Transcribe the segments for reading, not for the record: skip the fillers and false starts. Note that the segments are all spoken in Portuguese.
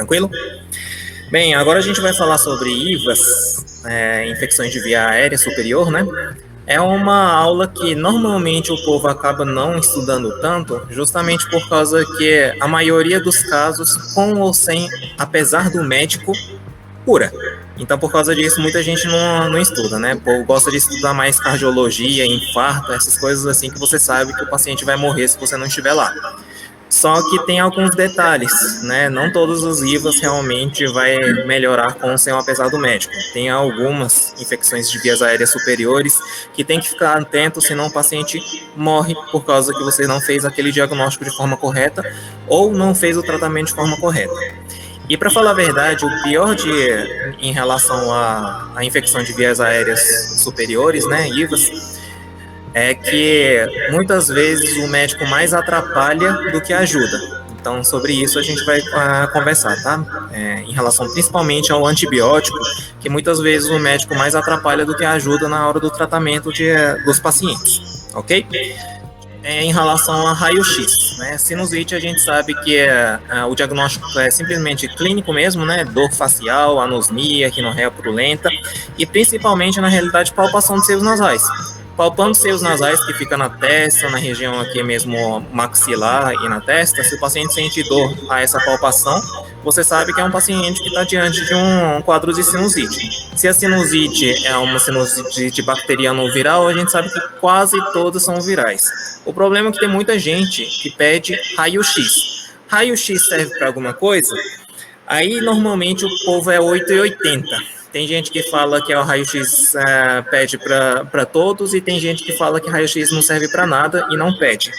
Tranquilo? Bem, agora a gente vai falar sobre IVAs, infecções de via aérea superior, né? É uma aula que normalmente o povo acaba não estudando tanto, justamente por causa que a maioria dos casos, com ou sem, apesar do médico, cura. Então, por causa disso, muita gente não estuda, né? O povo gosta de estudar mais cardiologia, infarto, essas coisas assim que você sabe que o paciente vai morrer se você não estiver lá. Só que tem alguns detalhes, né? Não todos os IVAs realmente vai melhorar com ou sem o apesar do médico. Tem algumas infecções de vias aéreas superiores que tem que ficar atento, senão o paciente morre por causa que você não fez aquele diagnóstico de forma correta ou não fez o tratamento de forma correta. E para falar a verdade, o pior em relação à infecção de vias aéreas superiores, né, IVAs, é que muitas vezes o médico mais atrapalha do que ajuda. Então, sobre isso a gente vai conversar, tá? Em relação principalmente ao antibiótico, que muitas vezes o médico mais atrapalha do que ajuda na hora do tratamento dos pacientes, ok? Em relação a raio-x, né? Sinusite a gente sabe que o diagnóstico é simplesmente clínico mesmo, né? Dor facial, anosmia, quinorreia purulenta e principalmente na realidade palpação de seios nasais. Palpando seios nasais que fica na testa, na região aqui mesmo maxilar e na testa, se o paciente sente dor a essa palpação, você sabe que é um paciente que está diante de um quadro de sinusite. Se a sinusite é uma sinusite bacteriana ou viral, a gente sabe que quase todas são virais. O problema é que tem muita gente que pede raio-x. Raio-x serve para alguma coisa? Aí, normalmente, o povo é 8,80. Tem gente que fala que o raio-x pede para todos e tem gente que fala que raio-x não serve para nada e não pede.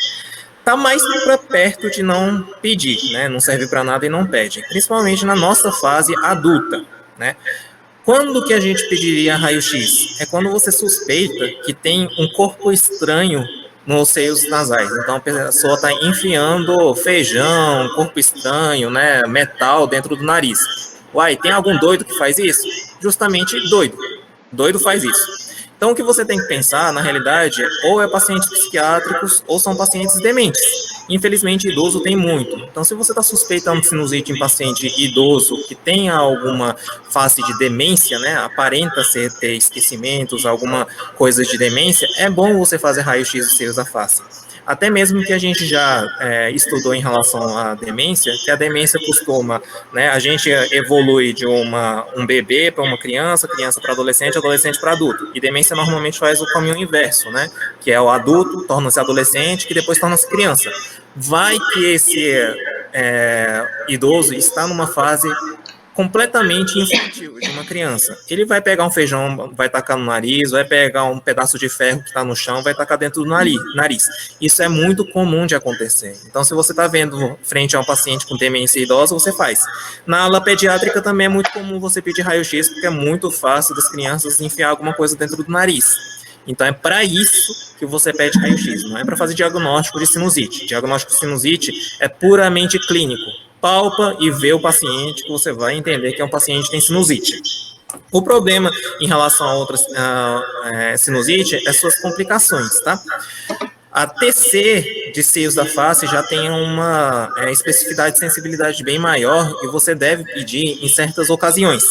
Tá mais para perto de não pedir, né? Não serve para nada e não pede. Principalmente na nossa fase adulta, né? Quando que a gente pediria raio-x? É quando você suspeita que tem um corpo estranho nos seios nasais. Então a pessoa está enfiando feijão, corpo estranho, né, metal dentro do nariz. Uai, tem algum doido que faz isso? Justamente doido. Doido faz isso. Então o que você tem que pensar, na realidade, ou é pacientes psiquiátricos ou são pacientes dementes. Infelizmente, idoso tem muito. Então, se você está suspeitando de sinusite em paciente idoso que tenha alguma fase de demência, né, aparenta ter esquecimentos, alguma coisa de demência, é bom você fazer raio-x dos seios da face. Até mesmo que a gente já estudou em relação à demência, que a demência costuma, né, a gente evolui de um bebê para uma criança, criança para adolescente, adolescente para adulto. E demência normalmente faz o caminho inverso, né, que é o adulto, torna-se adolescente, que depois torna-se criança. Vai que esse idoso está numa fase completamente infantil de uma criança. Ele vai pegar um feijão, vai tacar no nariz, vai pegar um pedaço de ferro que está no chão, vai tacar dentro do nariz. Isso é muito comum de acontecer. Então, se você está vendo frente a um paciente com demência idosa, você faz. Na ala pediátrica também é muito comum você pedir raio-x, porque é muito fácil das crianças enfiar alguma coisa dentro do nariz. Então, é para isso que você pede raio-x, não é para fazer diagnóstico de sinusite. Diagnóstico de sinusite é puramente clínico. Palpa e vê o paciente que você vai entender que é um paciente que tem sinusite. O problema em relação a outras sinusite é suas complicações, tá? A TC de seios da face já tem uma especificidade de sensibilidade bem maior e você deve pedir em certas ocasiões.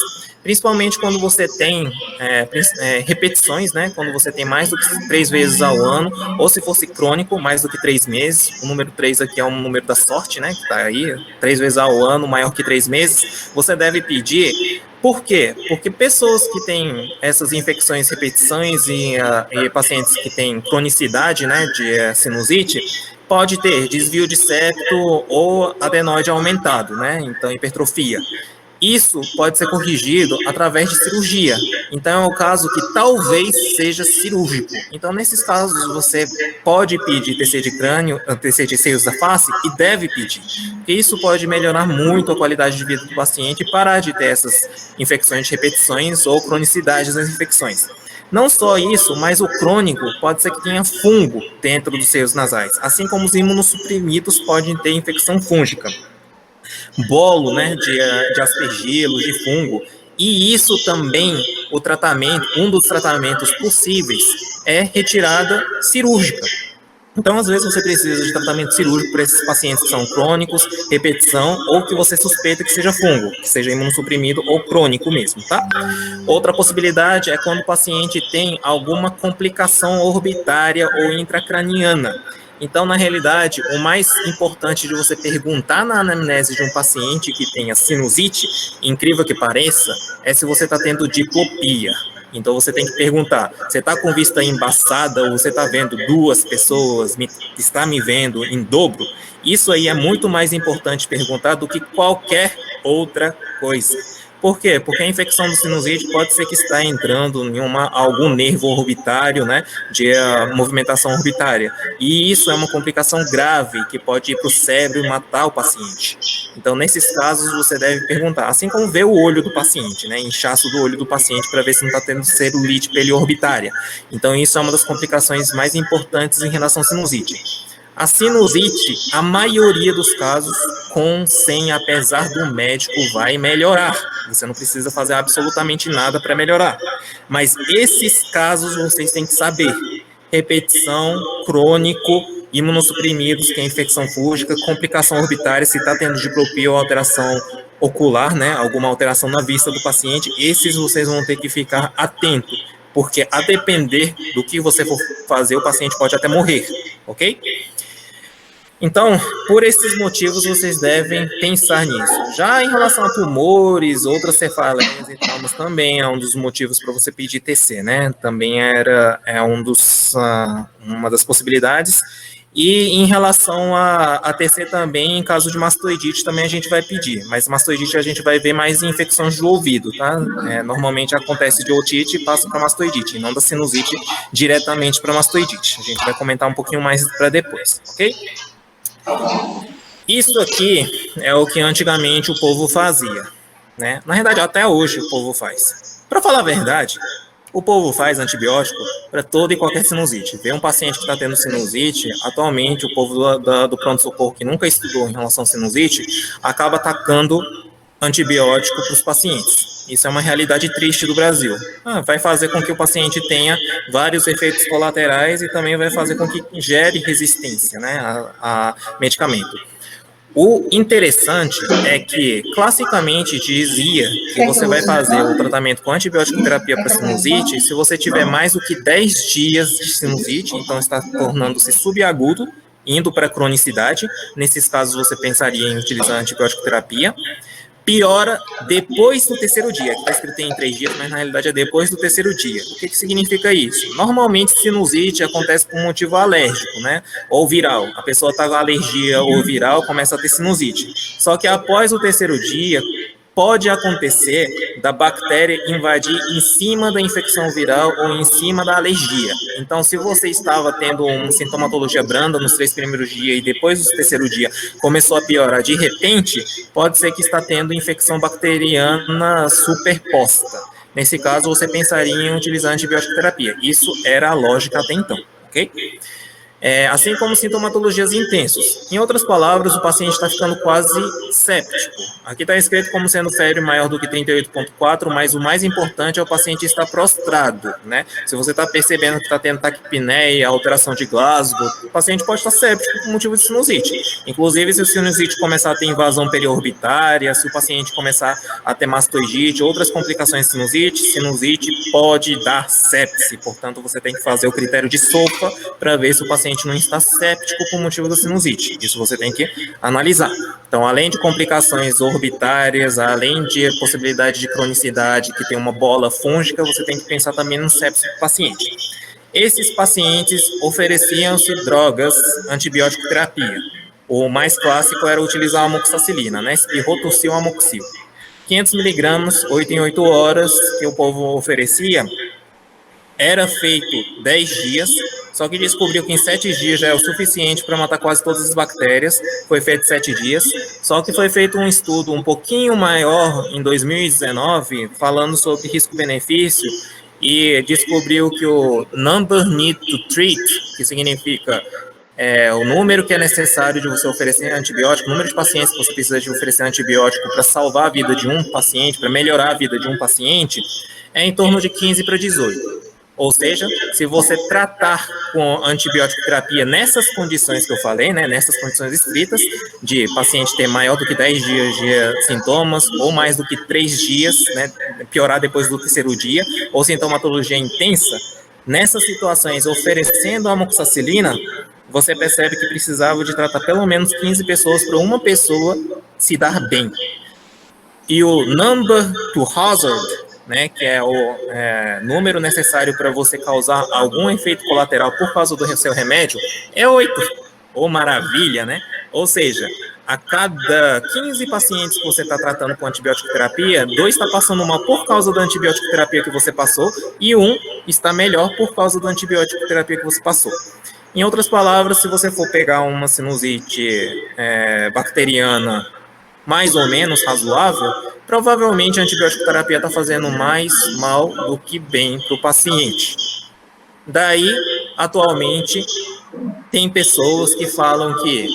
Principalmente quando você tem repetições, né? Quando você tem mais do que 3 vezes ao ano, ou se fosse crônico, mais do que 3 meses. O número 3 aqui é um número da sorte, né? Que está aí, 3 vezes ao ano, maior que 3 meses. Você deve pedir. Por quê? Porque pessoas que têm essas infecções, repetições e pacientes que têm cronicidade, né, de sinusite, pode ter desvio de septo ou adenoide aumentado, né? Então, hipertrofia. Isso pode ser corrigido através de cirurgia. Então, é o caso que talvez seja cirúrgico. Então, nesses casos, você pode pedir TC de crânio, TC de seios da face e deve pedir. Porque isso pode melhorar muito a qualidade de vida do paciente e parar de ter essas infecções de repetições ou cronicidades das infecções. Não só isso, mas o crônico pode ser que tenha fungo dentro dos seios nasais, assim como os imunossuprimidos podem ter infecção fúngica. Bolo, né, de aspergilos, de fungo, e isso também, o tratamento, um dos tratamentos possíveis é retirada cirúrgica. Então, às vezes, você precisa de tratamento cirúrgico para esses pacientes que são crônicos, repetição, ou que você suspeita que seja fungo, que seja imunossuprimido ou crônico mesmo, tá? Outra possibilidade é quando o paciente tem alguma complicação orbitária ou intracraniana. Então, na realidade, o mais importante de você perguntar na anamnese de um paciente que tenha sinusite, incrível que pareça, é se você está tendo diplopia. Então você tem que perguntar, você está com vista embaçada ou você está vendo duas pessoas, está me vendo em dobro? Isso aí é muito mais importante perguntar do que qualquer outra coisa. Por quê? Porque a infecção do sinusite pode ser que está entrando em algum nervo orbitário, né, de movimentação orbitária. E isso é uma complicação grave que pode ir para o cérebro e matar o paciente. Então, nesses casos, você deve perguntar, assim como ver o olho do paciente, né, inchaço do olho do paciente para ver se não está tendo celulite periorbitária. Então, isso é uma das complicações mais importantes em relação à sinusite. A sinusite, a maioria dos casos, com, sem, apesar do médico, vai melhorar. Você não precisa fazer absolutamente nada para melhorar. Mas esses casos vocês têm que saber. Repetição, crônico, imunossuprimidos, que é infecção fúngica, complicação orbitária, se está tendo diplopia ou alteração ocular, né, alguma alteração na vista do paciente, esses vocês vão ter que ficar atentos, porque a depender do que você for fazer, o paciente pode até morrer, ok? Então, por esses motivos, vocês devem pensar nisso. Já em relação a tumores, outras cefaleias e traumas também é um dos motivos para você pedir TC, né? Também uma das possibilidades. E em relação a TC também, em caso de mastoidite, também a gente vai pedir. Mas mastoidite a gente vai ver mais em infecções do ouvido, tá? Normalmente acontece de otite e passa para mastoidite, e não da sinusite diretamente para mastoidite. A gente vai comentar um pouquinho mais para depois, ok? Isso aqui é o que antigamente o povo fazia, né? Na verdade, até hoje o povo faz. Para falar a verdade, o povo faz antibiótico para toda e qualquer sinusite. Vê um paciente que está tendo sinusite, atualmente o povo do pronto-socorro que nunca estudou em relação à sinusite, acaba atacando antibiótico para os pacientes. Isso é uma realidade triste do Brasil. Vai fazer com que o paciente tenha vários efeitos colaterais e também vai fazer com que gere resistência, né, a medicamento. O interessante é que, classicamente, dizia que você vai fazer o tratamento com antibiótico terapia para sinusite se você tiver mais do que 10 dias de sinusite, então está tornando-se subagudo, indo para cronicidade. Nesses casos, você pensaria em utilizar antibiótico terapia. Piora depois do terceiro dia, que está escrito em 3 dias, mas na realidade é depois do terceiro dia. O que significa isso? Normalmente, sinusite acontece por um motivo alérgico, né? Ou viral. A pessoa está com alergia ou viral, começa a ter sinusite. Só que após o terceiro dia, pode acontecer da bactéria invadir em cima da infecção viral ou em cima da alergia. Então, se você estava tendo uma sintomatologia branda nos 3 primeiros dias e depois do terceiro dia começou a piorar de repente, pode ser que está tendo infecção bacteriana superposta. Nesse caso, você pensaria em utilizar antibiótico terapia. Isso era a lógica até então, ok? Assim como sintomatologias intensas. Em outras palavras, o paciente está ficando quase séptico. Aqui está escrito como sendo febre maior do que 38,4, mas o mais importante é o paciente estar prostrado, né? Se você está percebendo que está tendo taquipneia, alteração de Glasgow, o paciente pode estar séptico por motivo de sinusite. Inclusive, se o sinusite começar a ter invasão periorbitária, se o paciente começar a ter mastoidite, outras complicações de sinusite pode dar sepse. Portanto, você tem que fazer o critério de SOFA para ver se o paciente não está séptico por motivo da sinusite. Isso você tem que analisar. Então, além de complicações orbitárias, além de possibilidade de cronicidade, que tem uma bola fúngica, você tem que pensar também no sepsis do paciente. Esses pacientes ofereciam-se drogas antibiótico terapia. O mais clássico era utilizar a amoxicilina, né? Espirotoxil amoxil. 500 miligramas, 8 em 8 horas, que o povo oferecia, era feito 10 dias, só que descobriu que em 7 dias já é o suficiente para matar quase todas as bactérias. Foi feito 7 dias, só que foi feito um estudo um pouquinho maior em 2019, falando sobre risco-benefício, e descobriu que o number need to treat, que significa o número que é necessário de você oferecer antibiótico, o número de pacientes que você precisa de oferecer antibiótico para salvar a vida de um paciente, para melhorar a vida de um paciente, é em torno de 15 para 18. Ou seja, se você tratar com antibiótico terapia nessas condições que eu falei, né, nessas condições estritas, de paciente ter maior do que 10 dias de sintomas, ou mais do que 3 dias, né, piorar depois do terceiro dia, ou sintomatologia intensa, nessas situações, oferecendo amoxicilina, você percebe que precisava de tratar pelo menos 15 pessoas para uma pessoa se dar bem. E o number to hazard, né, que é o número necessário para você causar algum efeito colateral por causa do seu remédio, é 8. Ou maravilha, né? Ou seja, a cada 15 pacientes que você está tratando com antibiótico terapia, 2 está passando mal por causa da antibiótico terapia que você passou e 1 está melhor por causa do antibiótico terapia que você passou. Em outras palavras, se você for pegar uma sinusite bacteriana mais ou menos razoável, provavelmente a antibiótico terapia está fazendo mais mal do que bem para o paciente. Daí, atualmente, tem pessoas que falam que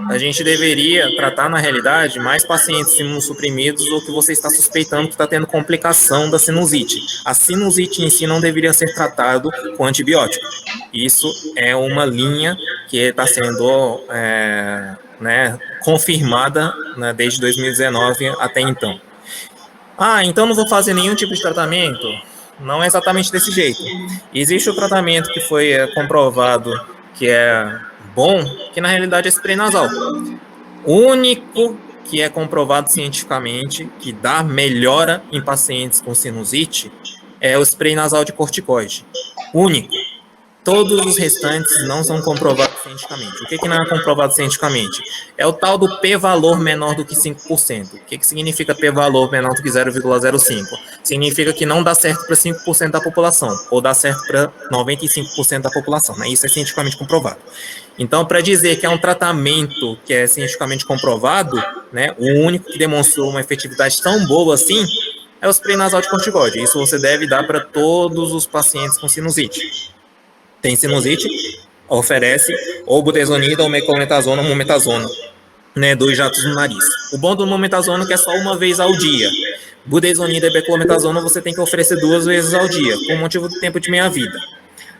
a gente deveria tratar, na realidade, mais pacientes imunossuprimidos ou que você está suspeitando que está tendo complicação da sinusite. A sinusite em si não deveria ser tratado com antibiótico. Isso é uma linha que está sendo confirmada, né, desde 2019 até então. Então não vou fazer nenhum tipo de tratamento? Não é exatamente desse jeito. Existe o tratamento que foi comprovado que é bom, que na realidade é spray nasal. O único que é comprovado cientificamente que dá melhora em pacientes com sinusite é o spray nasal de corticoide. Único. Todos os restantes não são comprovados cientificamente. O que não é comprovado cientificamente? É o tal do p-valor menor do que 5%. O que significa p-valor menor do que 0,05? Significa que não dá certo para 5% da população, ou dá certo para 95% da população. Né? Isso é cientificamente comprovado. Então, para dizer que é um tratamento que é cientificamente comprovado, né, o único que demonstrou uma efetividade tão boa assim é o spray nasal de corticoide. Isso você deve dar para todos os pacientes com sinusite. Tem sinusite, oferece ou budesonida, ou meclometazona, ou mometazona, né, 2 jatos no nariz. O bom do mometazona é que é só uma vez ao dia. Budesonida e beclometazona você tem que oferecer 2 vezes ao dia, por motivo do tempo de meia-vida.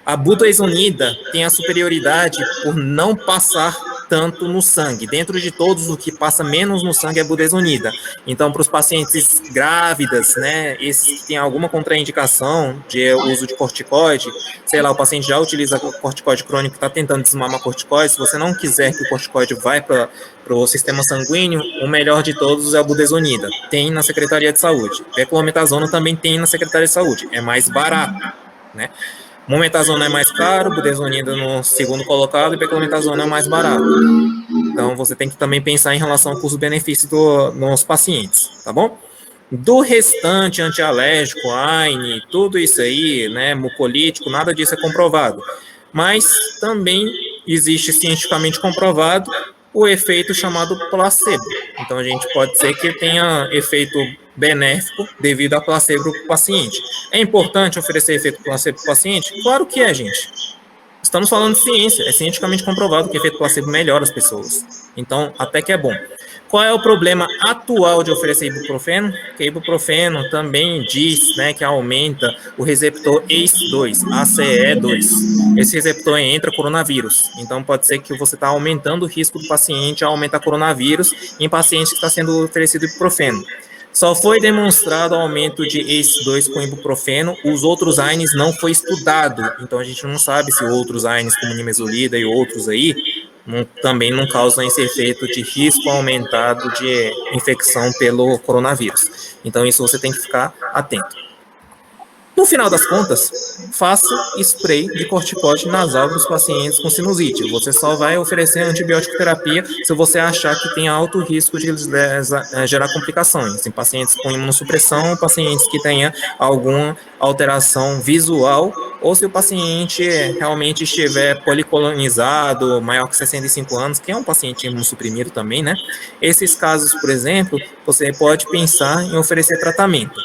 A budesonida tem a superioridade por não passar tanto no sangue. Dentro de todos, o que passa menos no sangue é a budesonida. Então, para os pacientes grávidas, né, esses que têm alguma contraindicação de uso de corticoide, sei lá, o paciente já utiliza corticoide crônico, está tentando desmamar corticoide, se você não quiser que o corticoide vá para o sistema sanguíneo, o melhor de todos é a budesonida. Tem na Secretaria de Saúde. Beclometazona também tem na Secretaria de Saúde. É mais barato, né? Mometazona é mais caro, budesonida no segundo colocado e beclometazona é mais barato. Então, você tem que também pensar em relação ao custo-benefício nos pacientes, tá bom? Do restante, antialérgico, AINE, tudo isso aí, né, mucolítico, nada disso é comprovado. Mas também existe cientificamente comprovado o efeito chamado placebo. Então, a gente pode ser que tenha efeito benéfico devido a placebo para o paciente. É importante oferecer efeito placebo para o paciente? Claro que é, gente. Estamos falando de ciência, é cientificamente comprovado que o efeito placebo melhora as pessoas. Então, até que é bom. Qual é o problema atual de oferecer ibuprofeno? Que ibuprofeno também diz, né, que aumenta o receptor ACE2, ACE2. Esse receptor entra coronavírus. Então, pode ser que você está aumentando o risco do paciente a aumentar coronavírus em paciente que está sendo oferecido ibuprofeno. Só foi demonstrado o aumento de ACE2 com ibuprofeno, os outros AINES não foi estudado, então a gente não sabe se outros AINES como nimesulida e outros aí também não causam esse efeito de risco aumentado de infecção pelo coronavírus. Então isso você tem que ficar atento. No final das contas, faça spray de corticoide nasal para os pacientes com sinusite. Você só vai oferecer antibiótico terapia se você achar que tem alto risco de gerar complicações em pacientes com imunossupressão, pacientes que tenham alguma alteração visual, ou se o paciente realmente estiver policolonizado, maior que 65 anos, que é um paciente imunossuprimido também, né? Esses casos, por exemplo, você pode pensar em oferecer tratamento.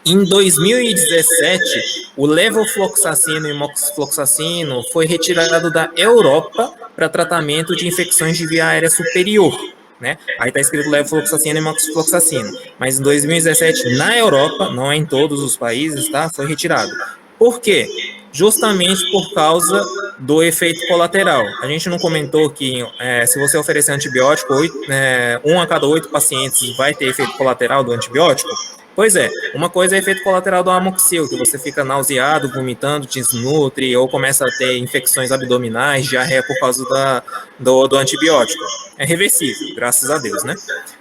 Em 2017, o levofloxacino e moxifloxacino foi retirado da Europa para tratamento de infecções de via aérea superior, né? Aí está escrito levofloxacino e moxifloxacino, mas em 2017, na Europa, não é em todos os países, tá? Foi retirado. Por quê? justamente por causa do efeito colateral. A gente não comentou que se você oferecer antibiótico, 1 a cada 8 pacientes vai ter efeito colateral do antibiótico? Pois é, uma coisa é efeito colateral do amoxicil, que você fica nauseado, vomitando, desnutre, ou começa a ter infecções abdominais, diarreia por causa do antibiótico. É reversível, graças a Deus, né?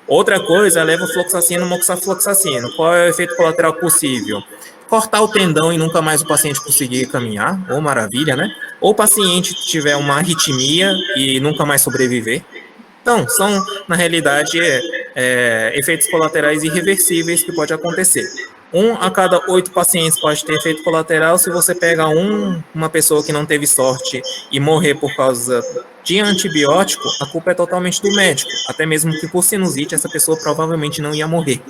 Outra coisa é levofloxacino, moxifloxacino. Qual é o efeito colateral possível? Cortar o tendão e nunca mais o paciente conseguir caminhar, ou maravilha, né? Ou o paciente tiver uma arritmia e nunca mais sobreviver. Então, são, na realidade, efeitos colaterais irreversíveis que pode acontecer. 1 a cada 8 pacientes pode ter efeito colateral. Se você pega uma pessoa que não teve sorte e morrer por causa de antibiótico, a culpa é totalmente do médico. Até mesmo que por sinusite, essa pessoa provavelmente não ia morrer.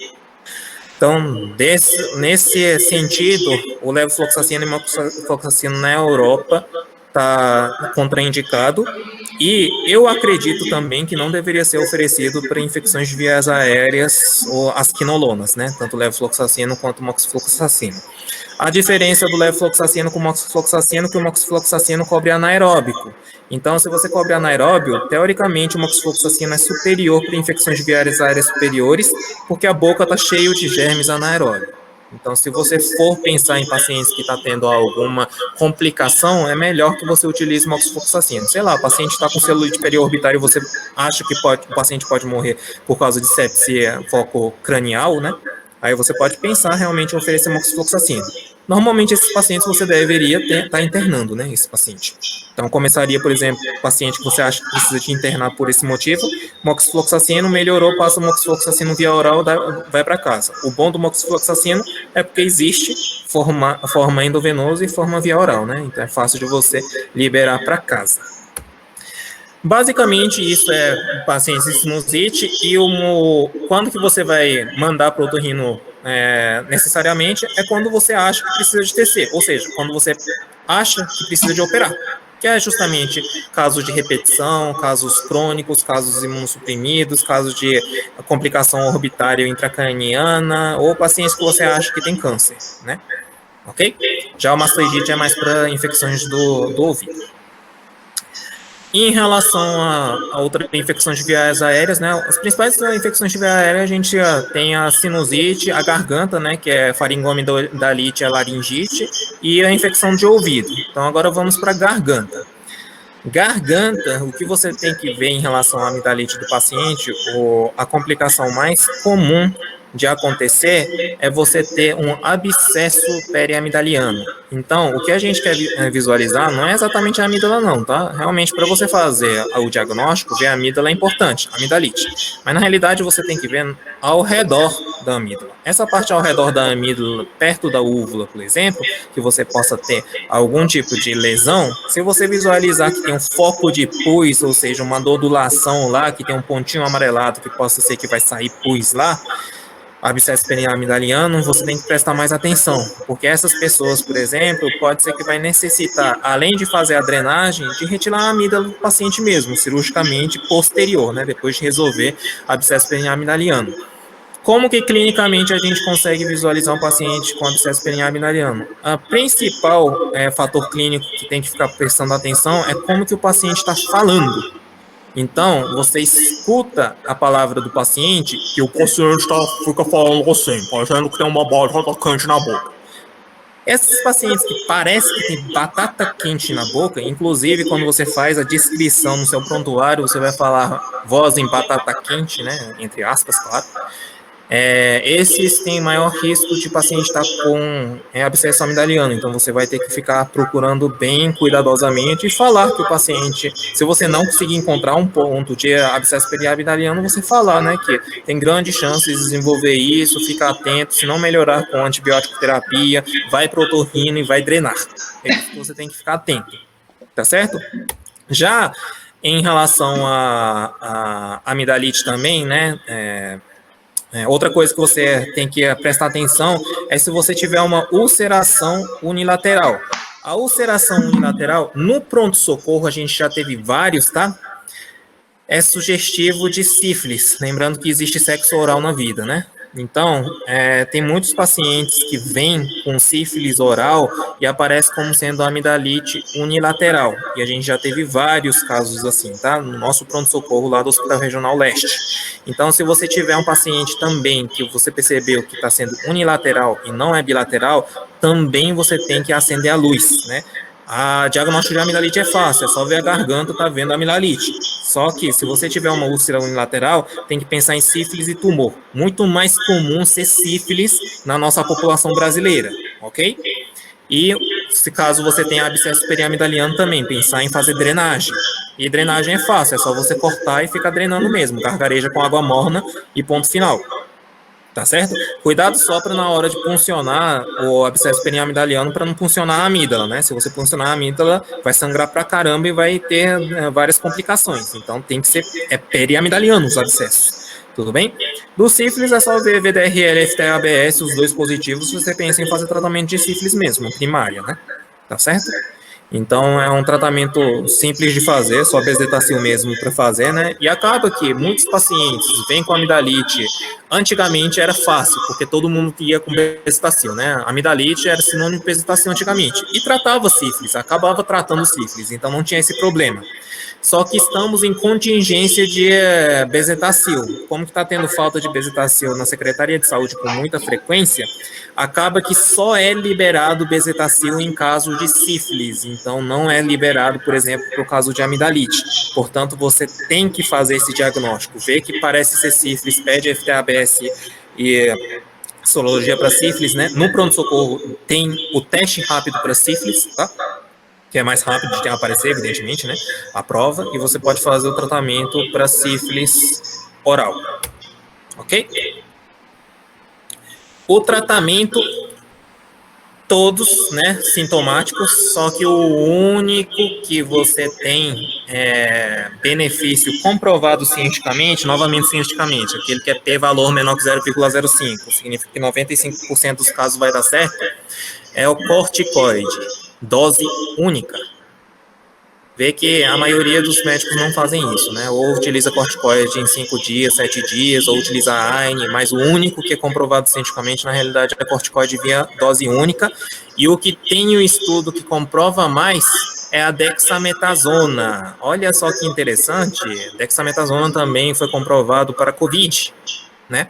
Então, nesse sentido, o levofloxacino e moxifloxacino na Europa está contraindicado, e eu acredito também que não deveria ser oferecido para infecções de vias aéreas ou as quinolonas, né? Tanto o levofloxacino quanto o moxifloxacino. A diferença do levofloxacino com o moxifloxacino é que o moxifloxacino cobre anaeróbico. Então, se você cobre anaeróbio, teoricamente o moxifloxacino é superior para infecções de vias aéreas superiores, porque a boca está cheia de germes anaeróbicos. Então, se você for pensar em pacientes que estão tendo alguma complicação, é melhor que você utilize moxifloxacino. Sei lá, o paciente está com celulite periorbitária e você acha que o paciente pode morrer por causa de sepsia foco-cranial, né? Aí você pode pensar realmente em oferecer moxifloxacino. Normalmente, esses pacientes você deveria estar internando, né, esse paciente. Então, começaria, por exemplo, paciente que você acha que precisa de internar por esse motivo, moxifloxacino, melhorou, passa o moxifloxacino via oral, vai para casa. O bom do moxifloxacino é porque existe forma endovenosa e forma via oral, né? Então, é fácil de você liberar para casa. Basicamente, isso é pacientes de sinusite, e quando que você vai mandar para o otorrino necessariamente é quando você acha que precisa de TC, ou seja, quando você acha que precisa de operar, que é justamente casos de repetição, casos crônicos, casos imunossuprimidos, casos de complicação orbitária intracraniana, ou pacientes que você acha que tem câncer, né? Ok? Já o mastogite é mais para infecções do ouvido. Em relação a outras infecções de vias aéreas, né, as principais infecções de via aérea, a gente tem a sinusite, a garganta, né, que é faringoamidalite, a laringite, e a infecção de ouvido. Então, agora vamos para a garganta. Garganta, o que você tem que ver em relação à amidalite do paciente, a complicação mais comum de acontecer é você ter um abscesso periamidaliano. Então, o que a gente quer visualizar não é exatamente a amígdala não, tá? Realmente, para você fazer o diagnóstico, ver a amígdala é importante, a amidalite. Mas, na realidade, você tem que ver ao redor da amígdala. Essa parte ao redor da amígdala, perto da úvula, por exemplo, que você possa ter algum tipo de lesão, se você visualizar que tem um foco de pus, ou seja, uma nodulação lá, que tem um pontinho amarelado que possa ser que vai sair pus lá, abscesso periamidaliano, você tem que prestar mais atenção, porque essas pessoas, por exemplo, pode ser que vai necessitar, além de fazer a drenagem, de retirar a amígdala do paciente mesmo, cirurgicamente posterior, né, depois de resolver abscesso periamidaliano. Como que clinicamente a gente consegue visualizar um paciente com abscesso periamidaliano? A principal fator clínico que tem que ficar prestando atenção é como que o paciente está falando. Então, você escuta a palavra do paciente e o paciente fica falando assim, parecendo que tem uma bola quente na boca. Esses pacientes que parece que tem batata quente na boca, inclusive quando você faz a descrição no seu prontuário, você vai falar voz em batata quente, né, entre aspas, claro. Esses têm maior risco de paciente estar com abscesso amidaliano, então você vai ter que ficar procurando bem cuidadosamente e falar que o paciente, se você não conseguir encontrar um ponto de abscesso periamidaliano, você falar, né, que tem grandes chances de desenvolver isso, ficar atento, se não melhorar com antibiótico terapia, vai para o otorrino e vai drenar. É isso que você tem que ficar atento, tá certo? Já em relação à amidalite também, né, outra coisa que você tem que prestar atenção é se você tiver uma ulceração unilateral. A ulceração unilateral, no pronto-socorro, a gente já teve vários, tá? É sugestivo de sífilis, lembrando que existe sexo oral na vida, né? Então, tem muitos pacientes que vêm com sífilis oral e aparece como sendo amidalite unilateral. E a gente já teve vários casos assim, tá? No nosso pronto-socorro lá do Hospital Regional Leste. Então, se você tiver um paciente também que você percebeu que está sendo unilateral e não é bilateral, também você tem que acender a luz, né? A diagnóstico de amidalite é fácil, é só ver a garganta, tá vendo a amidalite. Só que se você tiver uma úlcera unilateral, tem que pensar em sífilis e tumor. Muito mais comum ser sífilis na nossa população brasileira, ok? E se caso você tenha abscesso periamidaliano também, pensar em fazer drenagem. E drenagem é fácil, é só você cortar e ficar drenando mesmo, gargareja com água morna e ponto final. Tá certo? Cuidado só para na hora de puncionar o abscesso periamidaliano para não puncionar a amígdala, né? Se você puncionar a amígdala, vai sangrar pra caramba e vai ter várias complicações. Então tem que ser periamidaliano os abscessos. Tudo bem? Do sífilis é só ver VDRL, FTABS, os dois positivos, se você pensa em fazer tratamento de sífilis mesmo, primária, né? Tá certo? Então é um tratamento simples de fazer, só bezetacil mesmo para fazer, né? E acaba que muitos pacientes vêm com amidalite. Antigamente era fácil, porque todo mundo ia com bezetacil, né? Amidalite era sinônimo de bezetacil antigamente. E tratava sífilis, acabava tratando sífilis, então não tinha esse problema. Só que estamos em contingência de bezetacil. Como que está tendo falta de bezetacil na Secretaria de Saúde com muita frequência, acaba que só é liberado bezetacil em caso de sífilis. Então, não é liberado, por exemplo, para o caso de amidalite. Portanto, você tem que fazer esse diagnóstico. Vê que parece ser sífilis, pede FTABS e sorologia para sífilis, né? No pronto-socorro tem o teste rápido para sífilis, tá? Que é mais rápido de aparecer, evidentemente, né? A prova, e você pode fazer o tratamento para sífilis oral. Ok? O tratamento, todos, né, sintomáticos, só que o único que você tem benefício comprovado cientificamente, novamente cientificamente, aquele que é p-valor menor que 0,05, significa que 95% dos casos vai dar certo, é o corticoide, dose única. Vê que a maioria dos médicos não fazem isso, né? Ou utiliza corticoide em 5 dias, 7 dias, ou utiliza AINE, mas o único que é comprovado cientificamente, na realidade, é corticoide via dose única. E o que tem o estudo que comprova mais é a dexametasona. Olha só que interessante, dexametasona também foi comprovado para COVID, né?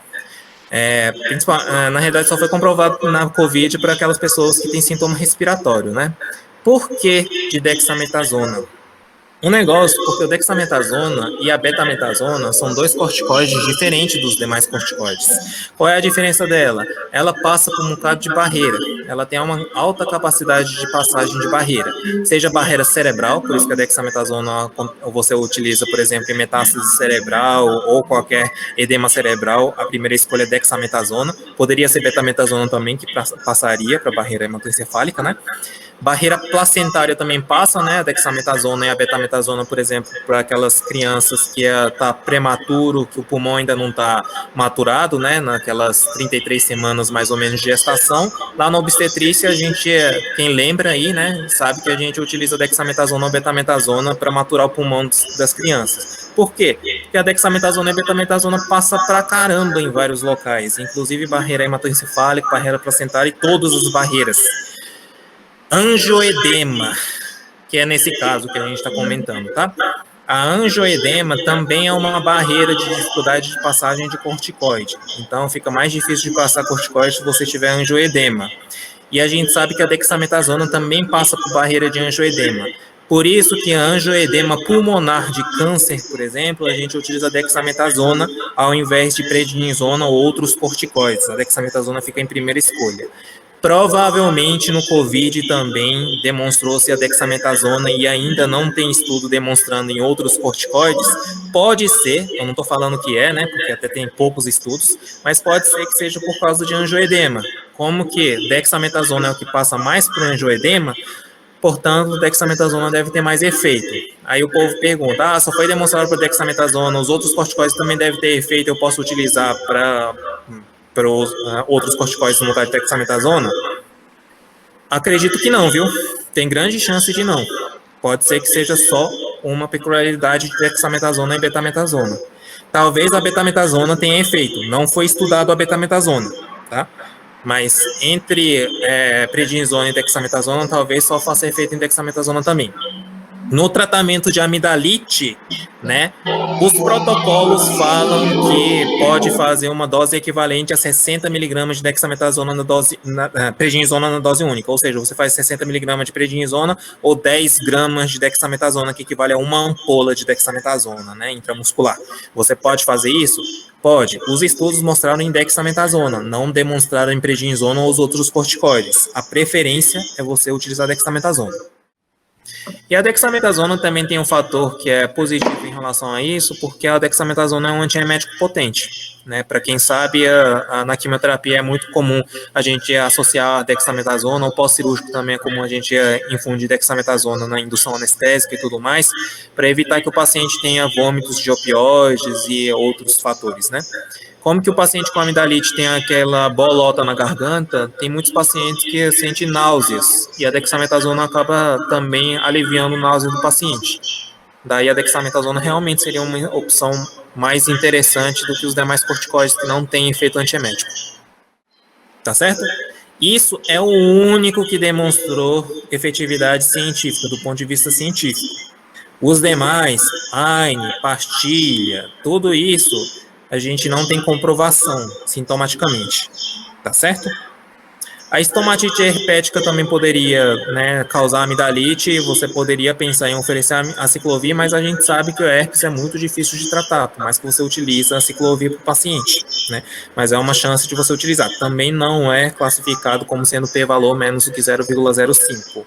Na realidade, só foi comprovado na COVID para aquelas pessoas que têm sintoma respiratório, né? Por que de dexametasona? Um negócio, porque o dexametasona e a betametasona são dois corticoides diferentes dos demais corticoides. Qual é a diferença dela? Ela passa por um bocado de barreira. Ela tem uma alta capacidade de passagem de barreira. Seja barreira cerebral, por isso que a dexametasona você utiliza, por exemplo, em metástase cerebral ou qualquer edema cerebral, a primeira escolha é dexametasona. Poderia ser betametasona também, que passaria para a barreira hematoencefálica, né? Barreira placentária também passa, né? A dexametasona e a betametasona, por exemplo, para aquelas crianças que tá prematuro, que o pulmão ainda não está maturado, né? Naquelas 33 semanas mais ou menos de gestação. Lá na obstetrícia, a gente, quem lembra aí, né? Sabe que a gente utiliza dexametasona ou betametasona para maturar o pulmão das crianças. Por quê? Porque a dexametasona e a betametasona passa pra caramba em vários locais, inclusive barreira hematoencefálica, barreira placentária e todas as barreiras. Angioedema, que é nesse caso que a gente está comentando, tá? A angioedema também é uma barreira de dificuldade de passagem de corticoide. Então, fica mais difícil de passar corticoide se você tiver angioedema. E a gente sabe que a dexametasona também passa por barreira de angioedema. Por isso que a angioedema pulmonar de câncer, por exemplo, a gente utiliza a dexametasona ao invés de prednisona ou outros corticoides. A dexametasona fica em primeira escolha. Provavelmente no COVID também demonstrou-se a dexametasona e ainda não tem estudo demonstrando em outros corticoides. Pode ser, eu não estou falando que é, né, porque até tem poucos estudos, mas pode ser que seja por causa de angioedema. Como que dexametasona é o que passa mais para o angioedema, portanto, dexametasona deve ter mais efeito. Aí o povo pergunta, só foi demonstrado para dexametasona, os outros corticoides também devem ter efeito, eu posso utilizar para os outros corticoides no lugar de dexametasona? Acredito que não, viu? Tem grande chance de não. Pode ser que seja só uma peculiaridade de dexametasona e betametasona. talvez a betametasona tenha efeito. Não foi estudado a betametasona, tá? Mas entre prednisona e dexametasona, talvez só faça efeito em dexametasona também. No tratamento de amidalite, né, os protocolos falam que pode fazer uma dose equivalente a 60 mg de dexametasona prednisona na dose única, ou seja, você faz 60 mg de prednisona ou 10 gramas de dexametasona, que equivale a uma ampola de dexametasona, né, intramuscular. Você pode fazer isso? Pode. Os estudos mostraram em dexametasona, não demonstraram em prednisona ou os outros corticoides. A preferência é você utilizar dexametasona. E a dexametasona também tem um fator que é positivo em relação a isso, porque a dexametasona é um antiemético potente, né? Para quem sabe, na quimioterapia é muito comum a gente associar a dexametasona, ou pós-cirúrgico também é comum a gente infundir dexametasona na indução anestésica e tudo mais, para evitar que o paciente tenha vômitos de opioides e outros fatores, né? Como que o paciente com amidalite tem aquela bolota na garganta, tem muitos pacientes que sentem náuseas, e a dexametasona acaba também aliviando a náusea do paciente. Daí a dexametasona realmente seria uma opção mais interessante do que os demais corticoides que não têm efeito antiemético. Tá certo? Isso é o único que demonstrou efetividade científica, do ponto de vista científico. Os demais, AINE, pastilha, tudo isso a gente não tem comprovação sintomaticamente, tá certo? A estomatite herpética também poderia, né, causar amidalite, você poderia pensar em oferecer a ciclovir, mas a gente sabe que o herpes é muito difícil de tratar, por mais que você utilize a ciclovir para o paciente, né? Mas é uma chance de você utilizar. Também não é classificado como sendo p-valor menos do que 0,05.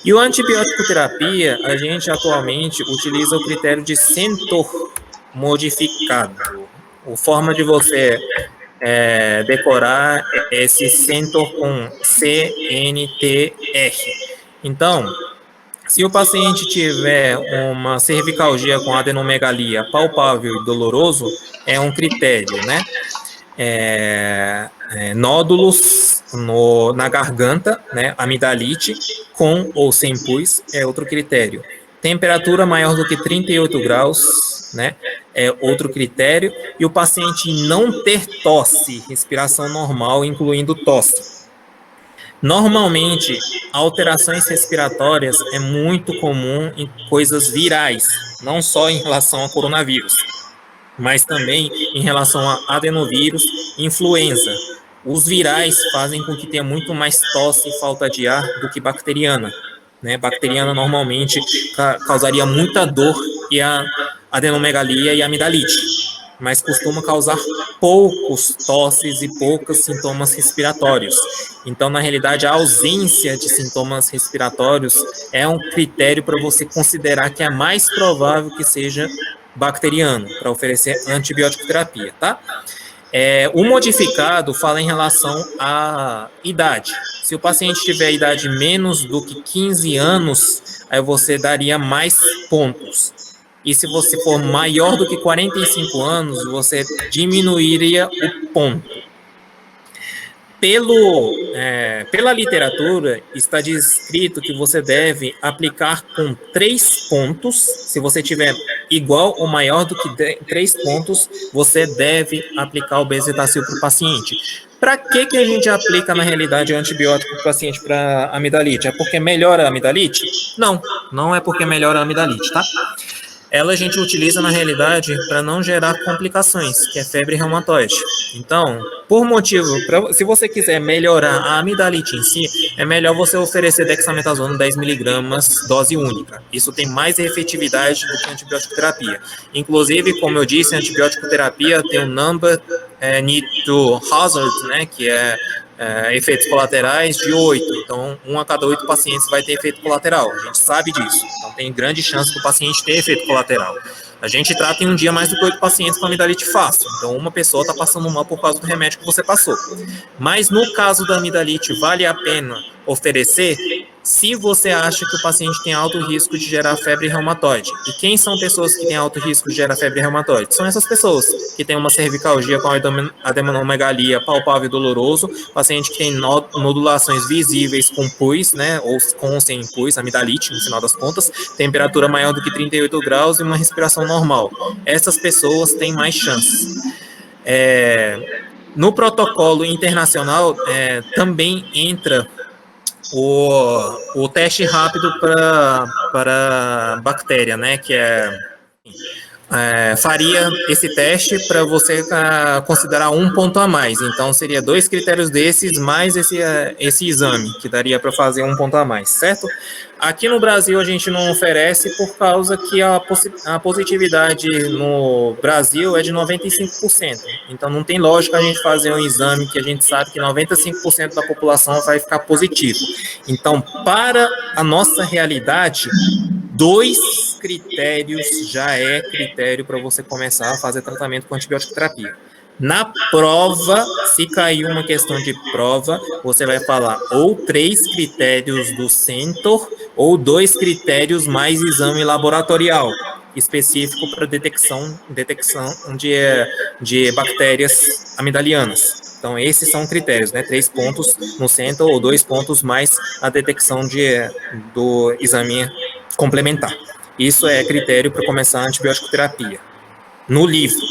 E o antibiótico terapia, a gente atualmente utiliza o critério de Centor modificado. A forma de você decorar esse Centor com CNTR. Então, se o paciente tiver uma cervicalgia com adenomegalia palpável e doloroso, é um critério, né? Nódulos na garganta, né? Amidalite, com ou sem pus, é outro critério. Temperatura maior do que 38 graus, né? É outro critério. E o paciente não ter tosse, respiração normal, incluindo tosse. Normalmente, alterações respiratórias é muito comum em coisas virais, não só em relação ao coronavírus, mas também em relação a adenovírus e influenza. Os virais fazem com que tenha muito mais tosse e falta de ar do que bacteriana, né? Bacteriana normalmente causaria muita dor e a adenomegalia e amidalite, mas costuma causar poucos tosses e poucos sintomas respiratórios. Então, na realidade, a ausência de sintomas respiratórios é um critério para você considerar que é mais provável que seja bacteriano, para oferecer antibiótico terapia, tá? O modificado fala em relação à idade. Se o paciente tiver idade menos do que 15 anos, aí você daria mais pontos. E se você for maior do que 45 anos, você diminuiria o ponto. Pela literatura, está descrito que você deve aplicar com 3 pontos. Se você tiver igual ou maior do que 3 pontos, você deve aplicar o bezetacil para o paciente. Para que a gente aplica, na realidade, o antibiótico para o paciente para amidalite? É porque melhora a amidalite? Não, não é porque melhora a amidalite, tá? Ela a gente utiliza, na realidade, para não gerar complicações, que é febre reumatoide. Então, por motivo, se você quiser melhorar a amidalite em si, é melhor você oferecer dexametasona 10 mg, dose única. Isso tem mais efetividade do que a antibiótico terapia. Inclusive, como eu disse, a antibiótico terapia tem um number need to hazard, né, que é efeitos colaterais de 8. Então, 1 a cada 8 pacientes vai ter efeito colateral. A gente sabe disso. Então, tem grande chance do paciente ter efeito colateral. A gente trata em um dia mais do que 8 pacientes com amidalite fácil. Então, uma pessoa está passando mal por causa do remédio que você passou. Mas, no caso da amidalite, vale a pena oferecer? se você acha que o paciente tem alto risco de gerar febre reumatoide. E quem são pessoas que têm alto risco de gerar febre reumatoide? São essas pessoas que têm uma cervicalgia com adenomegalia palpável e doloroso, paciente que tem nodulações visíveis com pus, né, ou com sem pus, amidalite, no final das contas, temperatura maior do que 38 graus e uma respiração normal. Essas pessoas têm mais chances. No protocolo internacional, também entra o teste rápido para bactéria, né, que faria esse teste para você considerar um ponto a mais. Então, seria 2 critérios desses, mais esse exame, que daria para fazer um ponto a mais, certo? Aqui no Brasil, a gente não oferece por causa que a positividade no Brasil é de 95%. Então, não tem lógica a gente fazer um exame que a gente sabe que 95% da população vai ficar positivo. Então, para a nossa realidade, 2 critérios já é critério para você começar a fazer tratamento com antibiótico terapia. Na prova, se cair uma questão de prova, você vai falar ou 3 critérios do Centor ou 2 critérios mais exame laboratorial específico para detecção de bactérias amidalianas. Então, esses são critérios, né? 3 pontos no Centor ou 2 pontos mais a detecção do exame complementar. Isso é critério para começar a antibiótico terapia. No livro.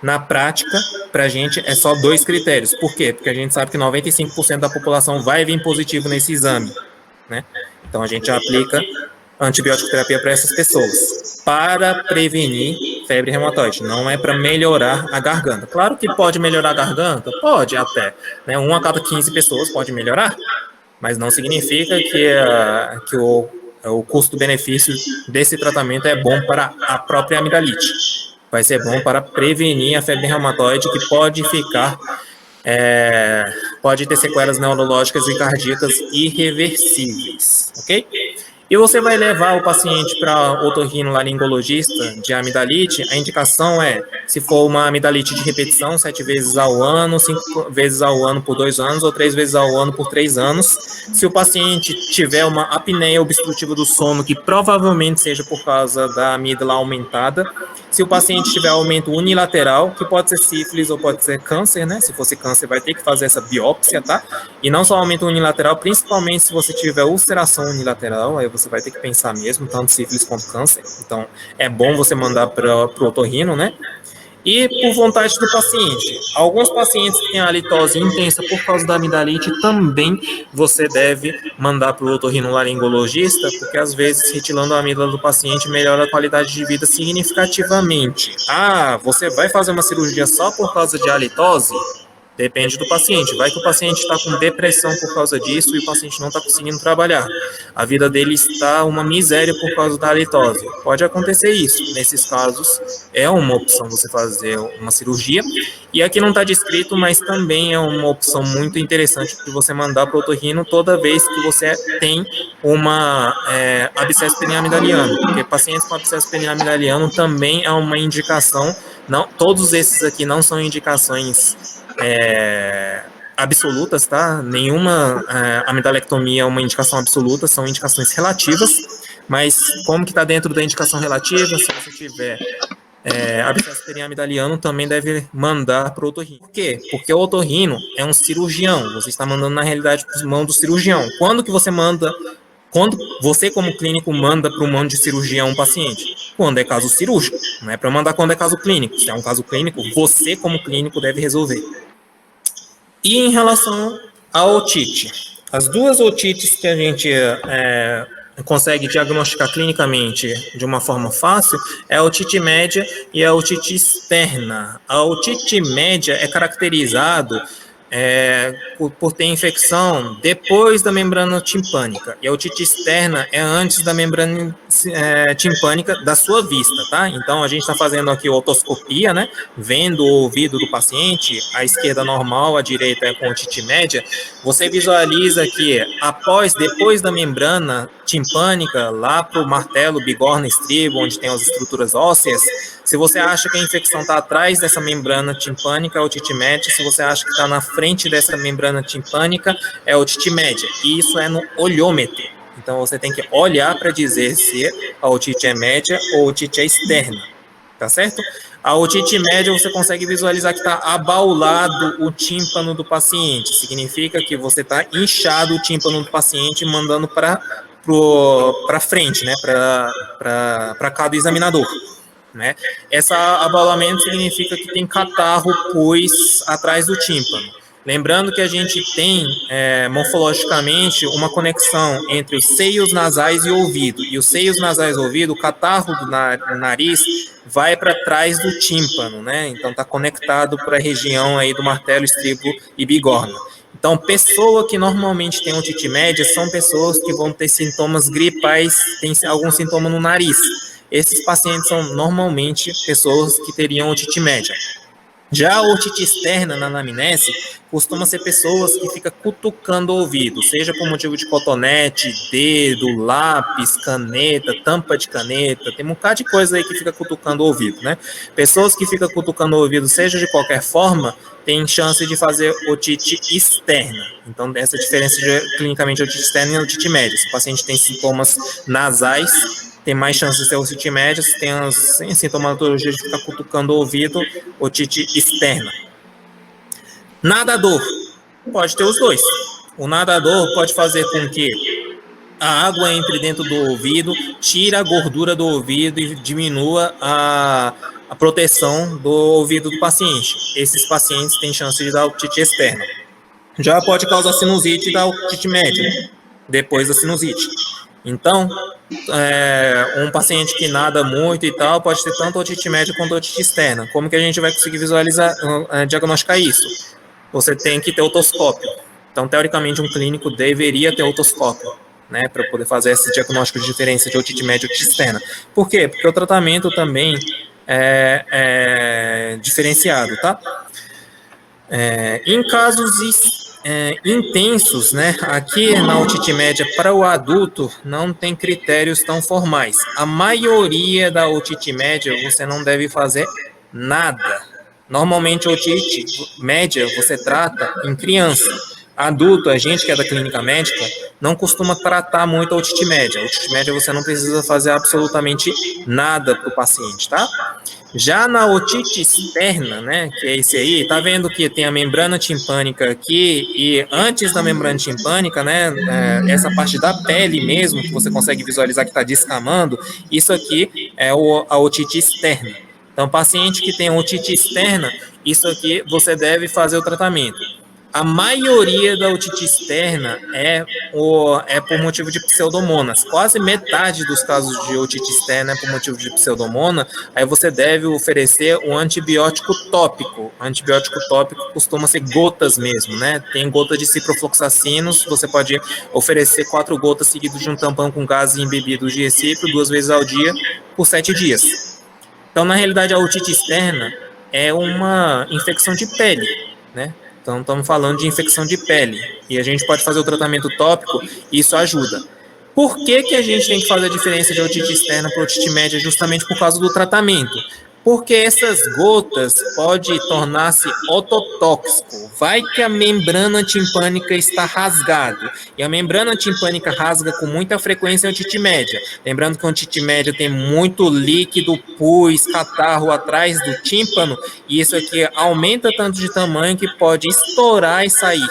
Na prática, para a gente é só 2 critérios. Por quê? Porque a gente sabe que 95% da população vai vir positivo nesse exame, né? Então a gente aplica antibiótico terapia para essas pessoas, para prevenir febre reumatoide, não é para melhorar a garganta. Claro que pode melhorar a garganta, pode até, né? 1 a cada 15 pessoas pode melhorar, mas não significa que o custo-benefício desse tratamento é bom para a própria amidalite. Vai ser bom para prevenir a febre reumatoide, que pode pode ter sequelas neurológicas e cardíacas irreversíveis, ok? E você vai levar o paciente para otorrinolaringologista de amidalite. A indicação é, se for uma amidalite de repetição, 7 vezes ao ano, 5 vezes ao ano por 2 anos, ou 3 vezes ao ano por 3 anos. Se o paciente tiver uma apneia obstrutiva do sono, que provavelmente seja por causa da amígdala aumentada. Se o paciente tiver aumento unilateral, que pode ser sífilis ou pode ser câncer, né? Se fosse câncer, vai ter que fazer essa biópsia, tá? E não só aumento unilateral, principalmente se você tiver ulceração unilateral, aí você vai ter que pensar mesmo, tanto sífilis quanto câncer. Então, é bom você mandar para o otorrino, né? E por vontade do paciente. Alguns pacientes que têm a halitose intensa por causa da amidalite, também você deve mandar para o otorrinolaringologista, porque às vezes retilando a amígdala do paciente melhora a qualidade de vida significativamente. Ah, você vai fazer uma cirurgia só por causa de halitose? Depende do paciente. Vai que o paciente está com depressão por causa disso e o paciente não está conseguindo trabalhar. A vida dele está uma miséria por causa da halitose. Pode acontecer isso. Nesses casos, é uma opção você fazer uma cirurgia. E aqui não está descrito, mas também é uma opção muito interessante de você mandar para o otorrino toda vez que você tem uma abscesso periamidaliano. Porque pacientes com abscesso periamidaliano também é uma indicação. Não, todos esses aqui não são indicações absolutas, tá? Nenhuma amidalectomia é uma indicação absoluta, são indicações relativas, mas como que está dentro da indicação relativa, se você tiver abscesso periamidaliano, também deve mandar para o otorrino. Por quê? Porque o otorrino é um cirurgião, você está mandando na realidade para mão do cirurgião. Quando você como clínico manda para o mão de cirurgião um paciente? Quando é caso cirúrgico, não é para mandar quando é caso clínico. Se é um caso clínico, você como clínico deve resolver. E em relação à otite, as 2 otites que a gente consegue diagnosticar clinicamente de uma forma fácil é a otite média e a otite externa. A otite média é caracterizado por ter infecção depois da membrana timpânica, e a otite externa é antes da membrana timpânica da sua vista, tá? Então, a gente está fazendo aqui otoscopia, né? Vendo o ouvido do paciente, a esquerda normal, a direita é com otite média. Você visualiza que depois da membrana timpânica, lá para o martelo, bigorna, estribo, onde tem as estruturas ósseas, se você acha que a infecção está atrás dessa membrana timpânica, é otite média. Se você acha que está na frente dessa membrana timpânica, é otite média. E isso é no olhômetro. Então, você tem que olhar para dizer se a otite é média ou otite é externa, tá certo? A otite média, você consegue visualizar que está abaulado o tímpano do paciente. Significa que você está inchado o tímpano do paciente, mandando para frente, né? Para cá do examinador. Né? Esse abaulamento significa que tem catarro, pus atrás do tímpano. Lembrando que a gente tem, morfologicamente, uma conexão entre os seios nasais e o ouvido. E os seios nasais e o ouvido, o catarro do nariz vai para trás do tímpano, né? Então está conectado para a região aí do martelo, estribo e bigorna. Então, pessoa que normalmente tem otite média são pessoas que vão ter sintomas gripais, tem algum sintoma no nariz. Esses pacientes são normalmente pessoas que teriam otite média. Já a otite externa na anamnese costuma ser pessoas que ficam cutucando o ouvido, seja por motivo de cotonete, dedo, lápis, caneta, tampa de caneta, tem um bocado de coisa aí que fica cutucando o ouvido, né? Pessoas que ficam cutucando o ouvido, seja de qualquer forma, tem chance de fazer otite externa. Então, essa diferença de clinicamente otite externa e otite média. Se o paciente tem sintomas nasais, tem mais chance de ter otite média. Se tem sintomatologia de ficar cutucando o ouvido, otite externa. Nadador pode ter os dois. O nadador pode fazer com que a água entre dentro do ouvido, tire a gordura do ouvido e diminua a proteção do ouvido do paciente. Esses pacientes têm chance de dar otite externa. Já pode causar sinusite e dar otite média, depois da sinusite. Então, um paciente que nada muito e tal, pode ter tanto otite média quanto otite externa. Como que a gente vai conseguir visualizar, diagnosticar isso? Você tem que ter otoscópio. Então, teoricamente, um clínico deveria ter otoscópio, né, para poder fazer esse diagnóstico de diferença de otite média e otite externa. Por quê? Porque o tratamento também é diferenciado, tá? Em casos intensos, né? Aqui na otite média para o adulto não tem critérios tão formais. A maioria da otite média você não deve fazer nada. Normalmente a otite média você trata em criança. Adulto, a gente que é da clínica médica, não costuma tratar muito a otite média. A otite média você não precisa fazer absolutamente nada para o paciente, tá? Já na otite externa, né, que é esse aí, tá vendo que tem a membrana timpânica aqui e antes da membrana timpânica, né, essa parte da pele mesmo, que você consegue visualizar que está descamando, isso aqui é a otite externa. Então, paciente que tem otite externa, isso aqui você deve fazer o tratamento. A maioria da otite externa é por motivo de pseudomonas. Quase metade dos casos de otite externa é por motivo de pseudomona. Aí você deve oferecer um antibiótico tópico. O antibiótico tópico costuma ser gotas mesmo, né? Tem gota de ciprofloxacinos. Você pode oferecer 4 gotas seguidas de um tampão com gases embebidos de recipro 2 vezes ao dia por 7 dias. Então, na realidade, a otite externa é uma infecção de pele, né? Então, estamos falando de infecção de pele. E a gente pode fazer o tratamento tópico e isso ajuda. Por que a gente tem que fazer a diferença de otite externa para otite média? Justamente por causa do tratamento. Porque essas gotas podem tornar-se ototóxico. Vai que a membrana timpânica está rasgada. E a membrana timpânica rasga com muita frequência a otite média. Lembrando que a otite média tem muito líquido, pus, catarro atrás do tímpano. E isso aqui aumenta tanto de tamanho que pode estourar e sair,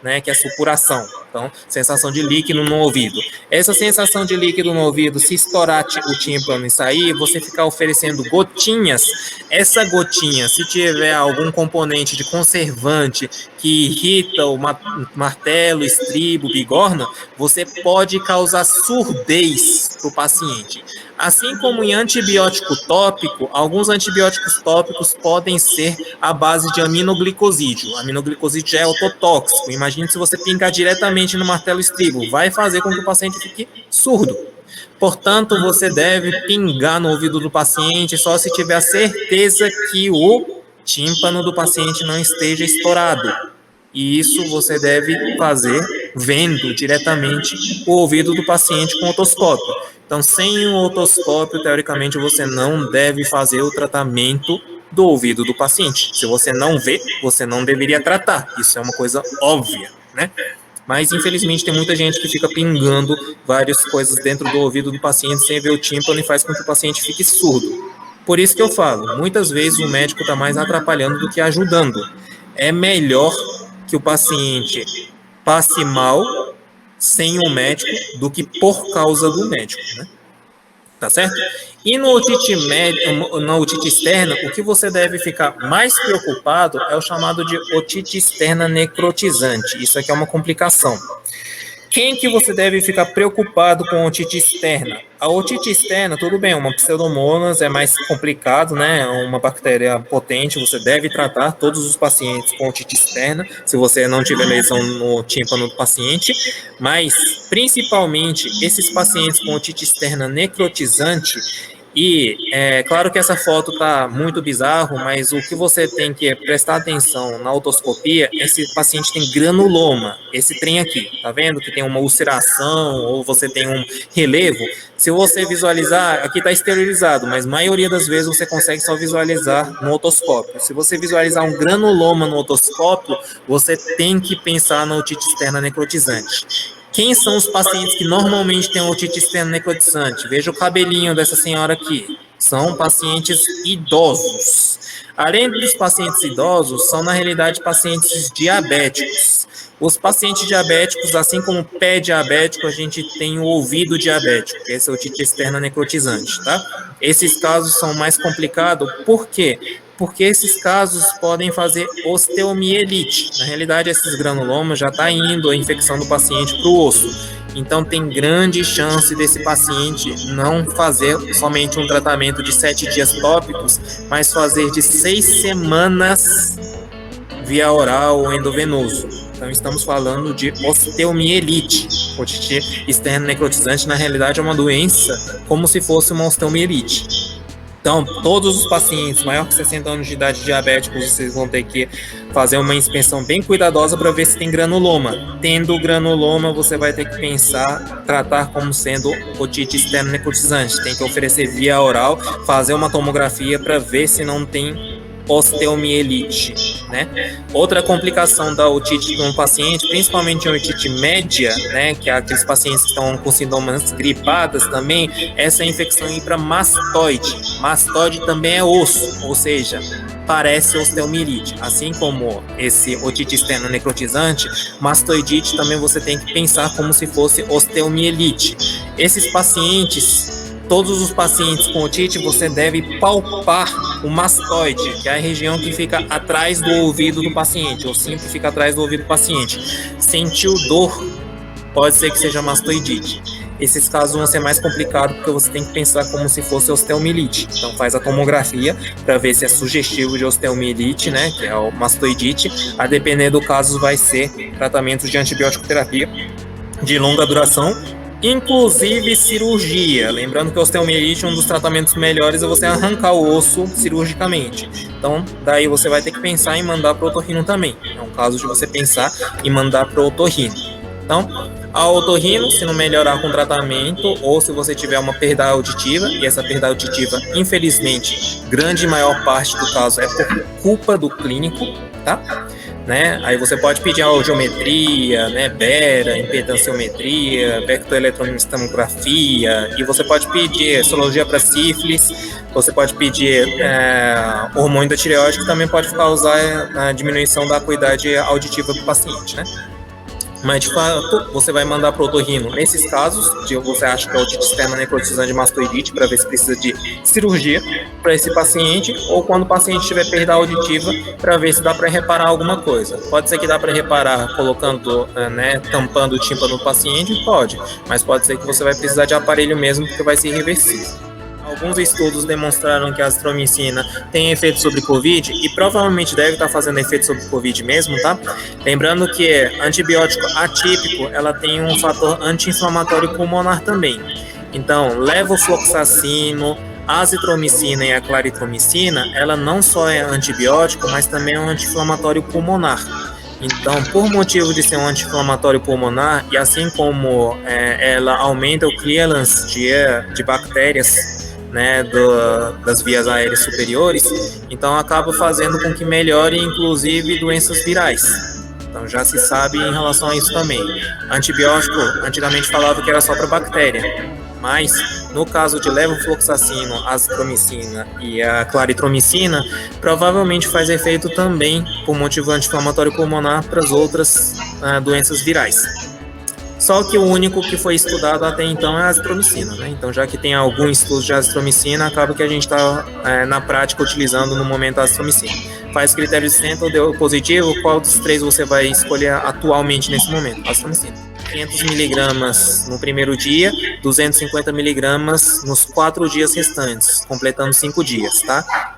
né, que é a supuração. Então, sensação de líquido no ouvido. Essa sensação de líquido no ouvido, se estourar o tímpano e sair, você ficar oferecendo gotinhas. Essa gotinha, se tiver algum componente de conservante que irrita o martelo, estribo, bigorna, você pode causar surdez para o paciente. Assim como em antibiótico tópico, alguns antibióticos tópicos podem ser à base de aminoglicosídeo. O aminoglicosídeo já é ototóxico. Imagine se você pingar diretamente no martelo estribo, vai fazer com que o paciente fique surdo. Portanto, você deve pingar no ouvido do paciente só se tiver a certeza que o tímpano do paciente não esteja estourado. E isso você deve fazer vendo diretamente o ouvido do paciente com otoscópio. Então, sem o otoscópio, teoricamente, você não deve fazer o tratamento do ouvido do paciente. Se você não vê, você não deveria tratar. Isso é uma coisa óbvia, né? Mas, infelizmente, tem muita gente que fica pingando várias coisas dentro do ouvido do paciente sem ver o tímpano e faz com que o paciente fique surdo. Por isso que eu falo, muitas vezes o médico está mais atrapalhando do que ajudando. É melhor que o paciente passe mal sem o médico do que por causa do médico, né? Tá certo? E no otite médio, na otite externa, o que você deve ficar mais preocupado é o chamado de otite externa necrotizante. Isso aqui é uma complicação. Quem que você deve ficar preocupado com a otite externa? A otite externa, tudo bem, uma pseudomonas é mais complicado, né? É uma bactéria potente, você deve tratar todos os pacientes com otite externa, se você não tiver lesão no tímpano do paciente, mas principalmente esses pacientes com otite externa necrotizante. E é claro que essa foto está muito bizarro, mas o que você tem que prestar atenção na otoscopia, esse paciente tem granuloma, esse trem aqui, tá vendo que tem uma ulceração ou você tem um relevo? Se você visualizar, aqui está esterilizado, mas a maioria das vezes você consegue só visualizar no otoscópio. Se você visualizar um granuloma no otoscópio, você tem que pensar na otite externa necrotizante. Quem são os pacientes que normalmente têm otite externa necrotizante? Veja o cabelinho dessa senhora aqui. São pacientes idosos. Além dos pacientes idosos, são na realidade pacientes diabéticos. Os pacientes diabéticos, assim como o pé diabético, a gente tem o ouvido diabético, que é essa otite externa necrotizante, tá? Esses casos são mais complicados, por quê? Porque esses casos podem fazer osteomielite. Na realidade, esses granulomas já está indo a infecção do paciente para o osso. Então, tem grande chance desse paciente não fazer somente um tratamento de 7 dias tópicos, mas fazer de 6 semanas via oral ou endovenoso. Então, estamos falando de osteomielite. Otite externa necrotizante, na realidade, é uma doença como se fosse uma osteomielite. Então, todos os pacientes maior que 60 anos de idade diabéticos, vocês vão ter que fazer uma inspeção bem cuidadosa para ver se tem granuloma. Tendo granuloma, você vai ter que pensar, tratar como sendo otite externa necrotizante. Tem que oferecer via oral, fazer uma tomografia para ver se não tem osteomielite, né? Outra complicação da otite de um paciente, principalmente a otite média, né, que é aqueles pacientes que estão com sintomas gripadas também, essa infecção ir para mastoide. Mastoide também é osso, ou seja, parece osteomielite. Assim como esse otite externa necrotizante, mastoidite também você tem que pensar como se fosse osteomielite. Esses pacientes, todos os pacientes com otite, você deve palpar o mastoide, que é a região que fica atrás do ouvido do paciente, ou sempre fica atrás do ouvido do paciente. Sentiu dor, pode ser que seja mastoidite. Esses casos vão ser mais complicados porque você tem que pensar como se fosse osteomielite. Então faz a tomografia para ver se é sugestivo de osteomielite, né, que é o mastoidite. A depender do caso vai ser tratamento de antibiótico terapia de longa duração, inclusive cirurgia. Lembrando que a osteomielite, um dos tratamentos melhores é você arrancar o osso cirurgicamente. Então, daí você vai ter que pensar em mandar para o otorrino também. É um caso de você pensar em mandar para o otorrino. Então, a otorrino, se não melhorar com tratamento, ou se você tiver uma perda auditiva, e essa perda auditiva, infelizmente, grande e maior parte do caso é por culpa do clínico, tá? Né? Aí você pode pedir audiometria, né, bera, impedanciometria, vectoeletromistomografia, e você pode pedir sorologia para sífilis, você pode pedir hormônio da tireoide, que também pode causar a diminuição da acuidade auditiva do paciente, né? Mas, de fato, você vai mandar para o otorrino nesses casos, de você acha que é otite externa necrotizante de mastoidite, para ver se precisa de cirurgia para esse paciente, ou quando o paciente tiver perda auditiva, para ver se dá para reparar alguma coisa. Pode ser que dá para reparar colocando, né, tampando o tímpano do paciente, pode, mas pode ser que você vai precisar de aparelho mesmo, porque vai ser irreversível. Alguns estudos demonstraram que a azitromicina tem efeito sobre Covid e provavelmente deve estar fazendo efeito sobre Covid mesmo, tá? Lembrando que antibiótico atípico, ela tem um fator anti-inflamatório pulmonar também. Então, levofloxacino, a azitromicina e a claritromicina, ela não só é antibiótico, mas também é um anti-inflamatório pulmonar. Então, por motivo de ser um anti-inflamatório pulmonar, e assim como ela aumenta o clearance de bactérias, né, das vias aéreas superiores, então acaba fazendo com que melhore inclusive doenças virais. Então já se sabe em relação a isso também. Antibiótico, antigamente falava que era só para bactéria, mas no caso de levofloxacino, azitromicina e a claritromicina, provavelmente faz efeito também por motivo anti-inflamatório pulmonar para as outras doenças virais. Só que o único que foi estudado até então é a azitromicina, né? Então, já que tem algum estudo de azitromicina, acaba que a gente está na prática utilizando no momento a azitromicina. Faz critério de centro, deu positivo, qual dos três você vai escolher atualmente nesse momento? Azitromicina. 500 miligramas no primeiro dia, 250 miligramas nos 4 dias restantes, completando 5 dias, tá?